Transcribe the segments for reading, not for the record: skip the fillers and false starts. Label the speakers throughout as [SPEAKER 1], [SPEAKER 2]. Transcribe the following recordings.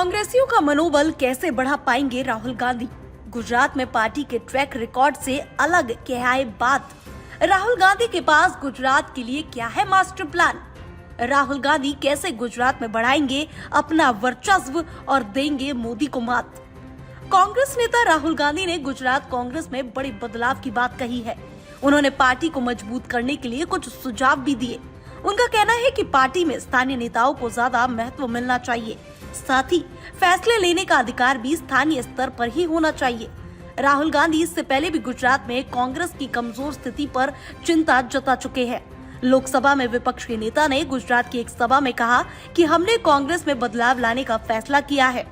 [SPEAKER 1] कांग्रेसियों का मनोबल कैसे बढ़ा पाएंगे राहुल गांधी? गुजरात में पार्टी के ट्रैक रिकॉर्ड से अलग क्या है बात? राहुल गांधी के पास गुजरात के लिए क्या है मास्टर प्लान? राहुल गांधी कैसे गुजरात में बढ़ाएंगे अपना वर्चस्व और देंगे मोदी को मात? कांग्रेस नेता राहुल गांधी ने गुजरात कांग्रेस में बड़े बदलाव की बात कही है। उन्होंने पार्टी को मजबूत करने के लिए कुछ सुझाव भी दिए। उनका कहना है कि पार्टी में स्थानीय नेताओं को ज्यादा महत्व मिलना चाहिए, साथ ही फैसले लेने का अधिकार भी स्थानीय स्तर पर ही होना चाहिए। राहुल गांधी इससे पहले भी गुजरात में कांग्रेस की कमजोर स्थिति पर चिंता जता चुके हैं। लोकसभा में विपक्ष के नेता ने गुजरात की एक सभा में कहा कि हमने कांग्रेस में बदलाव लाने का फैसला किया है।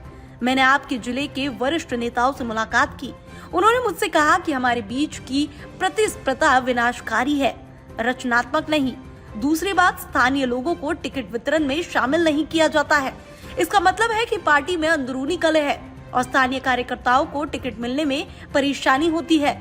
[SPEAKER 1] मैंने आपके जिले के वरिष्ठ नेताओं से मुलाकात की। उन्होंने मुझसे कहा कि हमारे बीच की प्रतिस्पर्धा विनाशकारी है, रचनात्मक नहीं। दूसरी बात, स्थानीय लोगों को टिकट वितरण में शामिल नहीं किया जाता है। इसका मतलब है कि पार्टी में अंदरूनी कलह है और स्थानीय कार्यकर्ताओं को टिकट मिलने में परेशानी होती है।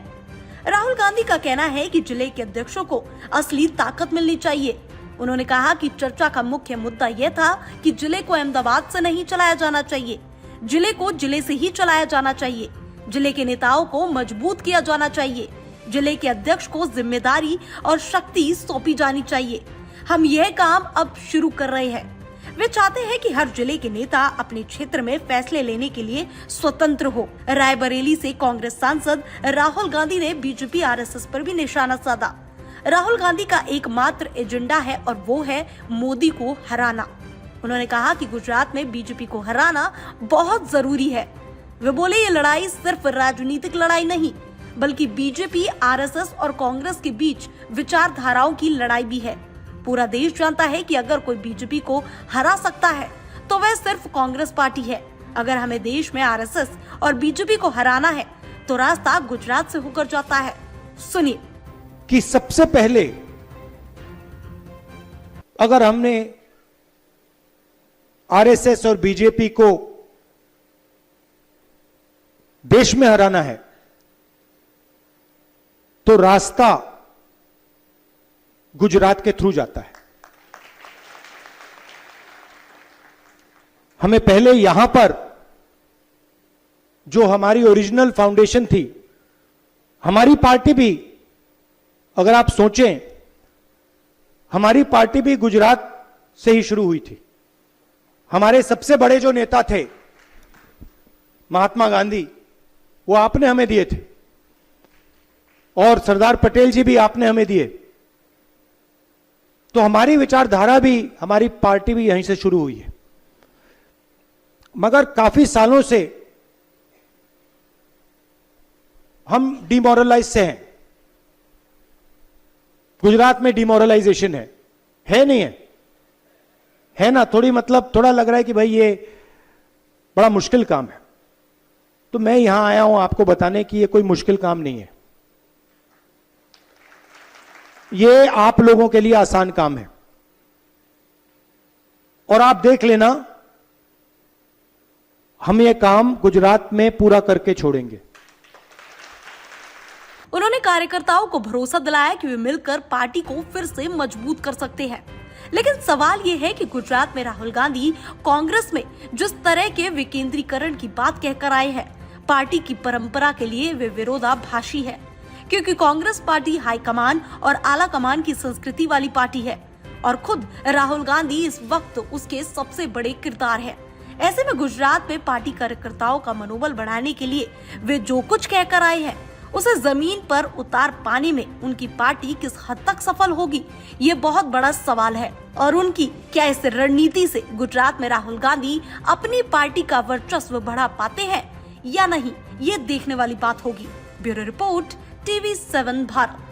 [SPEAKER 1] राहुल गांधी का कहना है कि जिले के अध्यक्षों को असली ताकत मिलनी चाहिए। उन्होंने कहा कि चर्चा का मुख्य मुद्दा यह था कि जिले को अहमदाबाद से नहीं चलाया जाना चाहिए, जिले को जिले से ही चलाया जाना चाहिए। जिले के नेताओं को मजबूत किया जाना चाहिए। जिले के अध्यक्ष को जिम्मेदारी और शक्ति सौंपी जानी चाहिए। हम यह काम अब शुरू कर रहे हैं। वे चाहते हैं कि हर जिले के नेता अपने क्षेत्र में फैसले लेने के लिए स्वतंत्र हो। रायबरेली से कांग्रेस सांसद राहुल गांधी ने बीजेपी आरएसएस पर भी निशाना साधा। राहुल गांधी का एकमात्र एजेंडा है और वो है मोदी को हराना। उन्होंने कहा कि गुजरात में बीजेपी को हराना बहुत जरूरी है। वे बोले, ये लड़ाई सिर्फ राजनीतिक लड़ाई नहीं, बल्कि बीजेपी, आरएसएस और कांग्रेस के बीच विचारधाराओं की लड़ाई भी है। पूरा देश जानता है कि अगर कोई बीजेपी को हरा सकता है तो वह सिर्फ कांग्रेस पार्टी है। अगर हमें देश में आरएसएस और बीजेपी को हराना है तो रास्ता गुजरात से होकर जाता है। सुनिए
[SPEAKER 2] कि सबसे पहले अगर हमने आरएसएस और बीजेपी को देश में हराना है तो रास्ता गुजरात के थ्रू जाता है। हमें पहले यहां पर जो हमारी ओरिजिनल फाउंडेशन थी, हमारी पार्टी भी, अगर आप सोचें, हमारी पार्टी भी गुजरात से ही शुरू हुई थी। हमारे सबसे बड़े जो नेता थे महात्मा गांधी, वो आपने हमें दिए थे, और सरदार पटेल जी भी आपने हमें दिए। तो हमारी विचारधारा भी, हमारी पार्टी भी यहीं से शुरू हुई है। मगर काफी सालों से हम डिमोरलाइज से हैं। गुजरात में डिमोरलाइजेशन है नहीं है ना? थोड़ी, मतलब थोड़ा लग रहा है कि भाई ये बड़ा मुश्किल काम है। तो मैं यहां आया हूं आपको बताने कि ये कोई मुश्किल काम नहीं है। ये आप लोगों के लिए आसान काम है और आप देख लेना, हम ये काम गुजरात में पूरा करके छोड़ेंगे।
[SPEAKER 1] उन्होंने कार्यकर्ताओं को भरोसा दिलाया कि वे मिलकर पार्टी को फिर से मजबूत कर सकते हैं। लेकिन सवाल ये है कि गुजरात में राहुल गांधी कांग्रेस में जिस तरह के विकेंद्रीकरण की बात कहकर आए हैं, पार्टी की परंपरा के लिए वे विरोधाभासी है, क्योंकि कांग्रेस पार्टी हाईकमान और आला कमान की संस्कृति वाली पार्टी है और खुद राहुल गांधी इस वक्त उसके सबसे बड़े किरदार है। ऐसे में गुजरात में पार्टी कार्यकर्ताओं का मनोबल बढ़ाने के लिए वे जो कुछ कहकर आए हैं, उसे जमीन पर उतार पाने में उनकी पार्टी किस हद तक सफल होगी, ये बहुत बड़ा सवाल है। और उनकी क्या इस रणनीति से गुजरात में राहुल गांधी अपनी पार्टी का वर्चस्व बढ़ा पाते हैं या नहीं, ये देखने वाली बात होगी। Bureau report, TV7 Bharat.